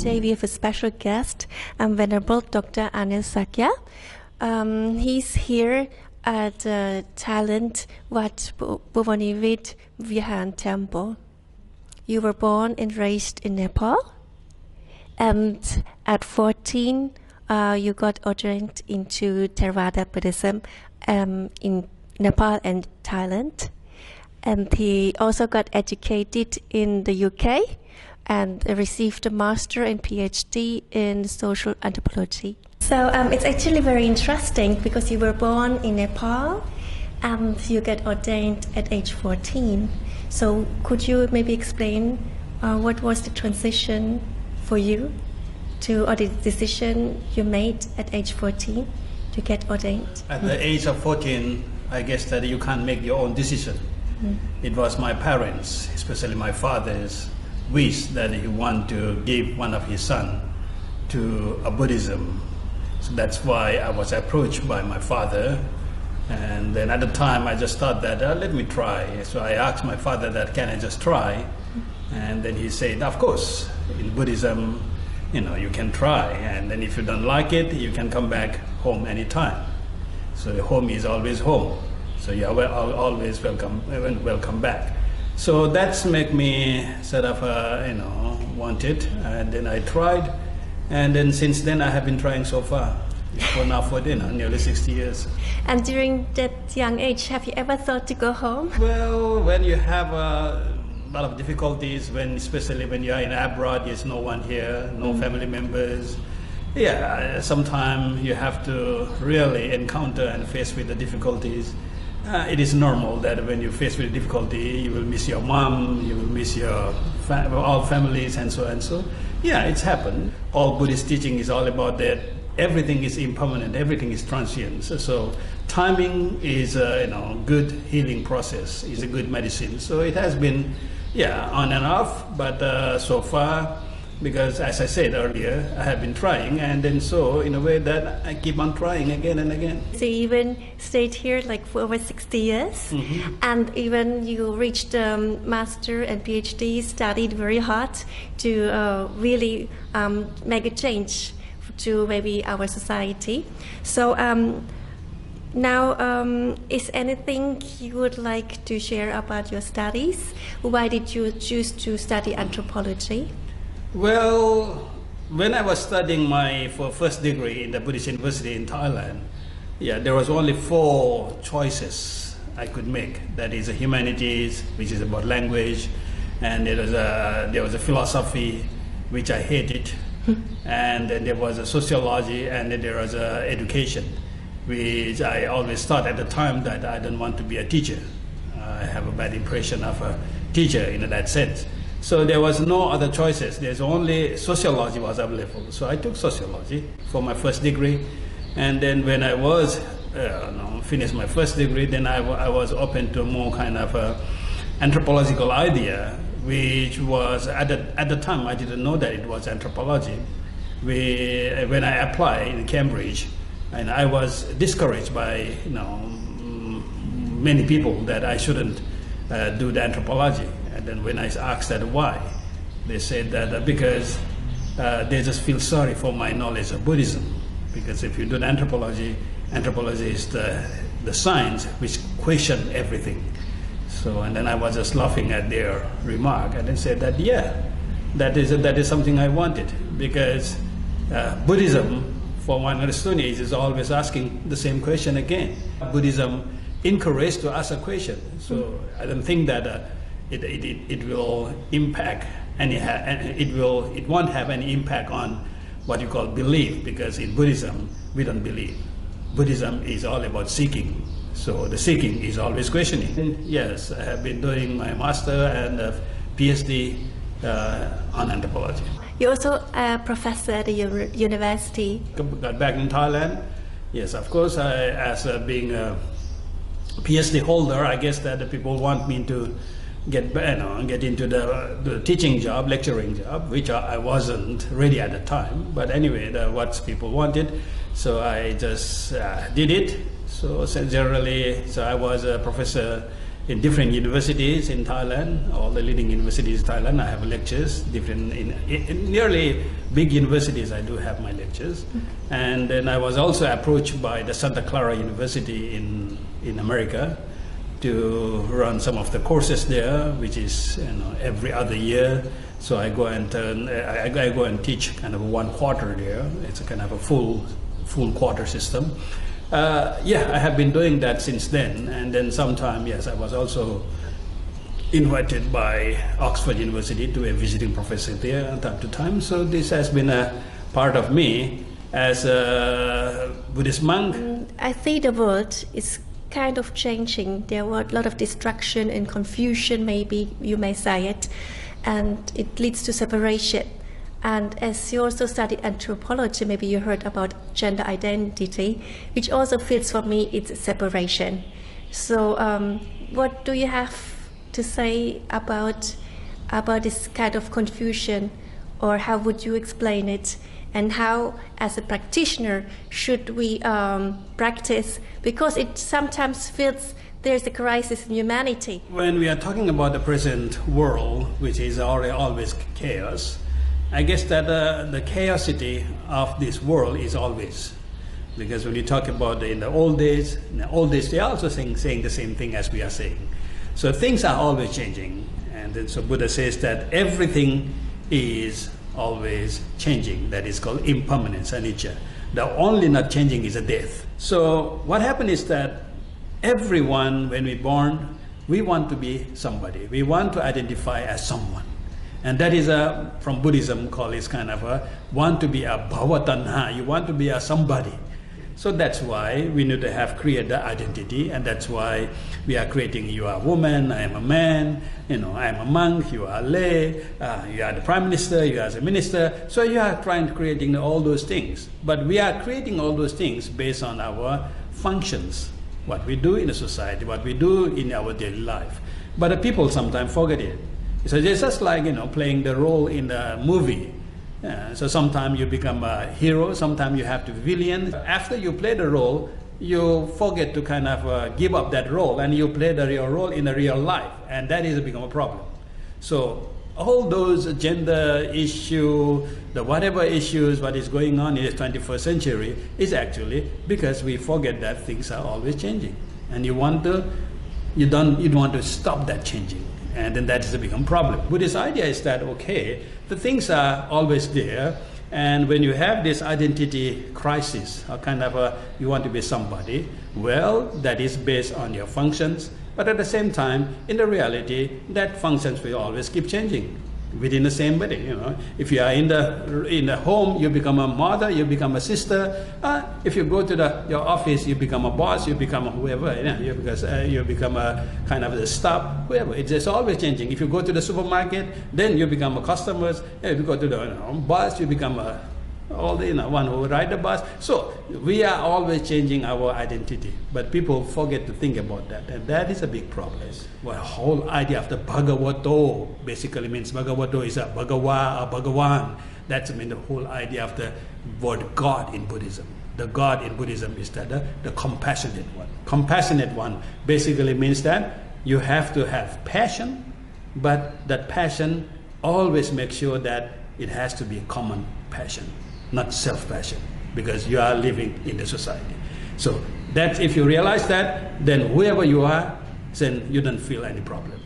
Today we have a special guest, Venerable Dr. Anil Sakya. He's here at Thailand Wat Bhuvanivit Vihan Temple. You were born and raised in Nepal, and at 14 you got ordained into Theravada Buddhism in Nepal and Thailand. And he also got educated in the UK and received a master and PhD in social anthropology. So it's actually very interesting because you were born in Nepal and you get ordained at age 14. So could you maybe explain what was the transition for you to, or the decision you made at age 14 to get ordained? At the age of 14, I guess that you can't make your own decision. It was my parents, especially my father's wish that he wanted to give one of his son to a Buddhism. So that's why I was approached by my father. And then at the time I just thought that let me try. So I asked my father that can I just try? And then he said, of course, in Buddhism, you can try. And then if you don't like it, you can come back home anytime. So home is always home. So you are always welcome back. So that's make me sort of want it, and then I tried, and then since then I have been trying so far. For now for nearly 60 years. And during that young age, have you ever thought to go home? Well, when you have a lot of difficulties, especially when you are in abroad, there's no one here, no family members. Yeah, sometimes you have to really encounter and face with the difficulties. It is normal that when you face with difficulty, you will miss your mom, you will miss your all families, and so and so. Yeah, it's happened. All Buddhist teaching is all about that. Everything is impermanent, everything is transient. So timing is a good healing process, is a good medicine. So it has been, on and off, but so far, because as I said earlier, I have been trying, and then so in a way that I keep on trying again and again. So you even stayed here like for over 60 years, and even you reached master and PhD, studied very hard to really make a change to maybe our society. So now, is anything you would like to share about your studies? Why did you choose to study anthropology? Well, when I was studying my first degree in the Buddhist University in Thailand, there was only 4 choices I could make. That is a humanities, which is about language, and there was a philosophy, which I hated, and then there was a sociology, and then there was a education, which I always thought at the time that I don't want to be a teacher. I have a bad impression of a teacher in that sense. So there was no other choices. There's only sociology was available. So I took sociology for my first degree, and then when I was finished my first degree, then I was open to more kind of a anthropological idea, which was at the time I didn't know that it was anthropology. When I applied in Cambridge, and I was discouraged by many people that I shouldn't do the anthropology. And then when I asked that why, they said that because they just feel sorry for my knowledge of Buddhism. Because if you do anthropology, anthropology is the science which question everything. So, and then I was just laughing at their remark, and then said that that is something I wanted, because Buddhism, for one understanding, is always asking the same question again. Buddhism encourages to ask a question. So I don't think that it will impact it won't have any impact on what you call belief, because in Buddhism we don't believe. Buddhism is all about seeking. So the seeking is always questioning. And yes, I have been doing my master and PhD on anthropology. You're also a professor at the university. Got back in Thailand. Yes, of course, as being a PhD holder, I guess that the people want me to get into the teaching job, lecturing job, which I wasn't ready at the time. But anyway, what people wanted, so I just did it. So generally, I was a professor in different universities in Thailand, all the leading universities in Thailand. I have lectures, different in nearly big universities. I do have my lectures, and then I was also approached by the Santa Clara University in America to run some of the courses there, which is every other year. So I go and I go and teach kind of 1 quarter there. It's a kind of a full quarter system. I have been doing that since then, and then sometime, yes, I was also invited by Oxford University to be a visiting professor there time to time. So this has been a part of me as a Buddhist monk. I think the world is kind of changing. There were a lot of distraction and confusion, maybe you may say it, and it leads to separation. And as you also studied anthropology, maybe you heard about gender identity, which also feels for me it's separation. So what do you have to say about this kind of confusion, or how would you explain it? And how, as a practitioner, should we practice? Because it sometimes feels there's a crisis in humanity. When we are talking about the present world, which is always chaos, I guess that the chaosity of this world is always, because when you talk about in the old days, they are also saying the same thing as we are saying. So things are always changing, and then so Buddha says that everything is always changing. That is called impermanence, anicca. The only not changing is a death. So what happened is that everyone, when we're born, we want to be somebody. We want to identify as someone. And that is from Buddhism called is kind of want to be a bhavatanha. You want to be a somebody. So that's why we need to have created the identity, and that's why we are creating, you are a woman, I am a man, I am a monk, you are a lay, you are the prime minister, you are the minister. So you are trying to creating all those things. But we are creating all those things based on our functions, what we do in the society, what we do in our daily life. But the people sometimes forget it. So it's just like, playing the role in the movie. So sometimes you become a hero, sometimes you have to be villain. After you play the role, you forget to kind of give up that role, and you play the real role in the real life, and that is become a problem. So all those gender issue, the whatever issues, what is going on in the 21st century is actually because we forget that things are always changing, and you want to stop that changing. And then that is a big problem. Buddhist idea is that, okay, the things are always there, and when you have this identity crisis, or kind of you want to be somebody, well, that is based on your functions, but at the same time, in the reality, that functions will always keep changing within the same body. If you are in the home, you become a mother, you become a sister. If you go to your office, you become a boss, you become a whoever. You become a kind of a staff, whoever. It's always changing. If you go to the supermarket, then you become a customer. If you go to the bus, you become one who ride the bus. So we are always changing our identity, but people forget to think about that, and that is a big problem. Well, the whole idea of the Bhagavato basically means Bhagavato is a Bhagava or Bhagavan. That's the whole idea of the word God in Buddhism. The God in Buddhism is that the compassionate one. Compassionate one basically means that you have to have passion, but that passion always makes sure that it has to be common passion, not self-passion, because you are living in the society. So that if you realize that, then whoever you are, then you don't feel any problem.